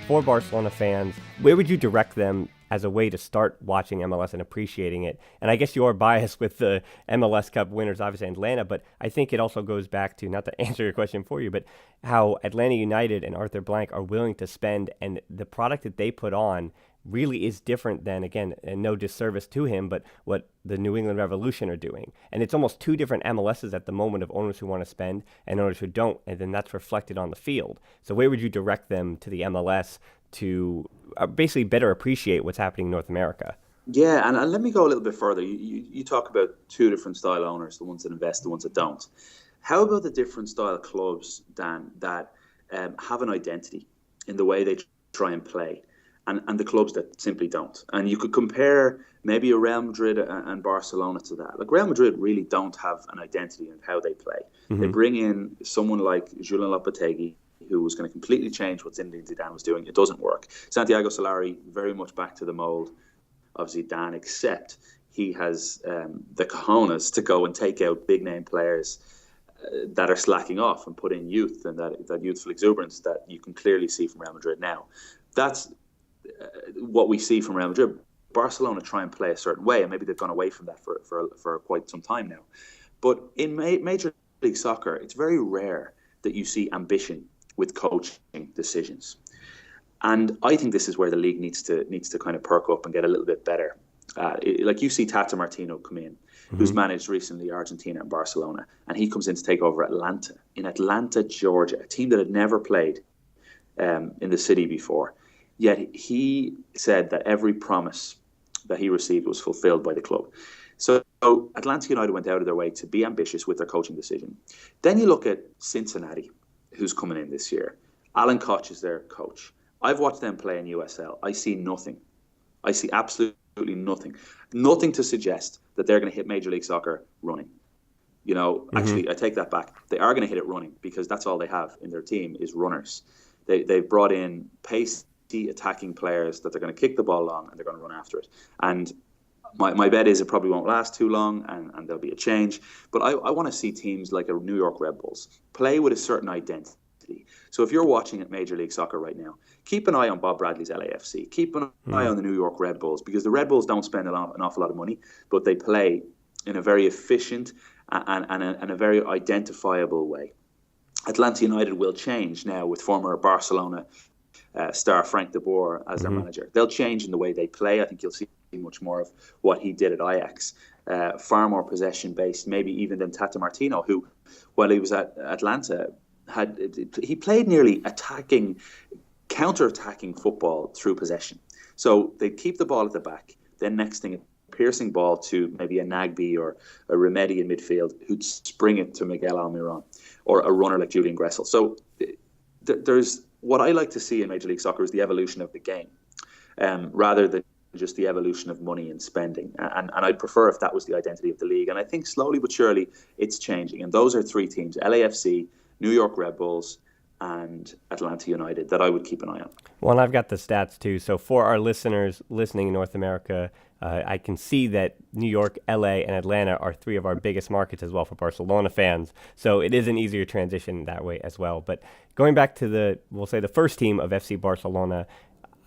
for Barcelona fans, where would you direct them as a way to start watching MLS and appreciating it? And I guess you are biased with the MLS Cup winners, obviously Atlanta, but I think it also goes back to, not to answer your question for you, but how Atlanta United and Arthur Blank are willing to spend, and the product that they put on really is different than, again, and no disservice to him, but what the New England Revolution are doing. And it's almost two different MLSs at the moment, of owners who want to spend and owners who don't, and then that's reflected on the field. So where would you direct them to the MLS to basically better appreciate what's happening in North America? Yeah, and let me go a little bit further. You talk about two different style owners, the ones that invest, the ones that don't. How about the different style clubs, Dan, that have an identity in the way they try and play? And the clubs that simply don't. And you could compare maybe a Real Madrid and Barcelona to that. Like, Real Madrid really don't have an identity in how they play. Mm-hmm. They bring in someone like Julian Lopetegui, who was going to completely change what Zinedine Zidane was doing. It doesn't work. Santiago Solari, very much back to the mold of Zidane, except he has the cojones to go and take out big-name players that are slacking off and put in youth and that youthful exuberance that you can clearly see from Real Madrid now. That's what we see from Real Madrid. Barcelona try and play a certain way, and maybe they've gone away from that for quite some time now. But in Major League Soccer, it's very rare that you see ambition with coaching decisions. And I think this is where the league needs to kind of perk up and get a little bit better. Like, you see Tata Martino come in, who's managed recently Argentina and Barcelona, and he comes in to take over Atlanta, in Atlanta, Georgia, a team that had never played in the city before. Yet he said that every promise that he received was fulfilled by the club. So Atlanta United went out of their way to be ambitious with their coaching decision. Then you look at Cincinnati, who's coming in this year. Alan Koch is their coach. I've watched them play in USL. I see nothing. I see absolutely nothing. Nothing to suggest that they're going to hit Major League Soccer running. Actually, I take that back. They are going to hit it running, because that's all they have in their team is runners. They've brought in pace attacking players that they're going to kick the ball long and they're going to run after it. And my bet is it probably won't last too long, and there'll be a change. But I want to see teams like a New York Red Bulls play with a certain identity. So if you're watching at Major League Soccer right now, keep an eye on Bob Bradley's LAFC. Keep an eye on the New York Red Bulls, because the Red Bulls don't spend an awful lot of money, but they play in a very efficient and a very identifiable way. Atlanta United will change now with former Barcelona star Frank de Boer as their manager. They'll change in the way they play. I think you'll see much more of what he did at Ajax. Far more possession-based, maybe even than Tata Martino, who, while he was at Atlanta, he played nearly counter-attacking football through possession. So they'd keep the ball at the back. Then next thing, a piercing ball to maybe a Nagby or a Remedi in midfield, who'd spring it to Miguel Almiron, or a runner like Julian Gressel. So there's what I like to see in Major League Soccer is the evolution of the game, rather than just the evolution of money and spending. And I'd prefer if that was the identity of the league. And I think slowly but surely it's changing. And those are three teams, LAFC, New York Red Bulls, and Atlanta United, that I would keep an eye on. Well, and I've got the stats too. So for our listeners listening in North America, I can see that New York, LA, and Atlanta are three of our biggest markets as well for Barcelona fans. So it is an easier transition that way as well. But going back to we'll say the first team of FC Barcelona,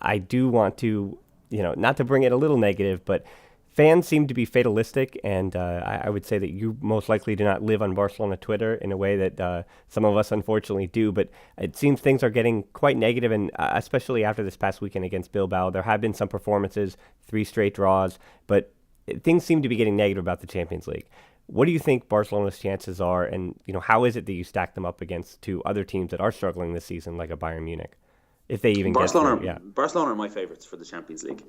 I do want to, not to bring it a little negative, but fans seem to be fatalistic, and I would say that you most likely do not live on Barcelona Twitter in a way that some of us unfortunately do, but it seems things are getting quite negative, and especially after this past weekend against Bilbao. There have been some performances, 3 straight draws, but things seem to be getting negative about the Champions League. What do you think Barcelona's chances are, and how is it that you stack them up against two other teams that are struggling this season, like a Bayern Munich, if they even Barcelona, get through? Yeah. Barcelona are my favourites for the Champions League.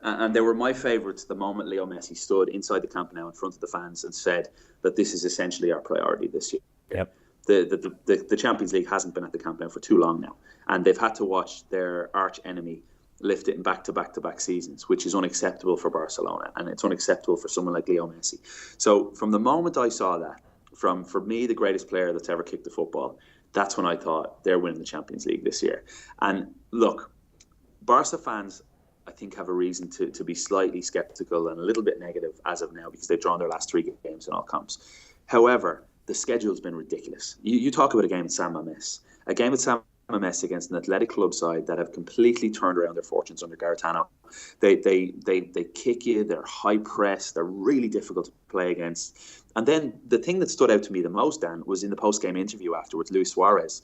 And they were my favourites the moment Leo Messi stood inside the Camp Nou in front of the fans and said that this is essentially our priority this year. Yep. The Champions League hasn't been at the Camp Nou for too long now, and they've had to watch their arch enemy lift it in back-to-back seasons, which is unacceptable for Barcelona, and it's unacceptable for someone like Leo Messi. So from the moment I saw that, for me, the greatest player that's ever kicked the football, that's when I thought they're winning the Champions League this year. And look, Barca fans, I think, have a reason to be slightly sceptical and a little bit negative as of now, because they've drawn their last 3 games in all comps. However, the schedule's been ridiculous. You talk about a game at San Mamés. A game at San MLS against an athletic club side that have completely turned around their fortunes under Gaetano. They kick you, they're high press, they're really difficult to play against. And then the thing that stood out to me the most, Dan, was in the post-game interview afterwards, Luis Suarez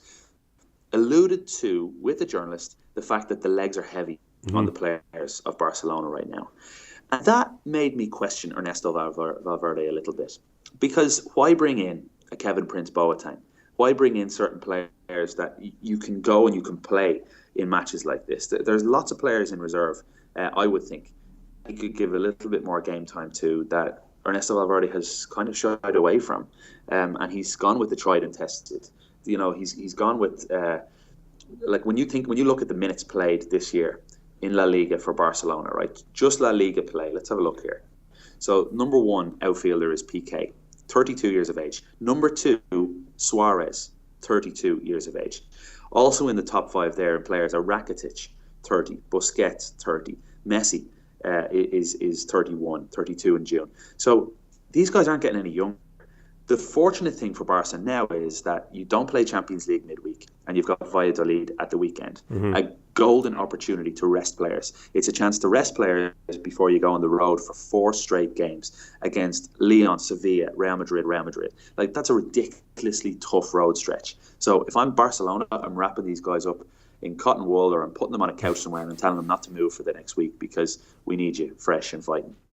alluded to, with a journalist, the fact that the legs are heavy on the players of Barcelona right now. And that made me question Ernesto Valverde a little bit. Because why bring in a Kevin Prince Boateng? Why bring in certain players that you can go and you can play in matches like this? There's lots of players in reserve, I would think, he could give a little bit more game time to, that Ernesto Valverde has kind of shied away from. And he's gone with the tried and tested. You know, he's gone with, like when you look at the minutes played this year in La Liga for Barcelona, right? Just La Liga play. Let's have a look here. So number one outfielder is Piqué, 32 years of age. Number two, Suarez, 32 years of age. Also in the top five there in players are Rakitic, 30, Busquets, 30, Messi is 31, 32 in June. So these guys aren't getting any younger. The fortunate thing for Barca now is that you don't play Champions League midweek and you've got Valladolid at the weekend. A golden opportunity to rest players. It's a chance to rest players before you go on the road for 4 straight games against Lyon, Sevilla, Real Madrid. Like, that's a ridiculously tough road stretch. So if I'm Barcelona, I'm wrapping these guys up in cotton wool, or I'm putting them on a couch somewhere and I'm telling them not to move for the next week because we need you fresh and fighting.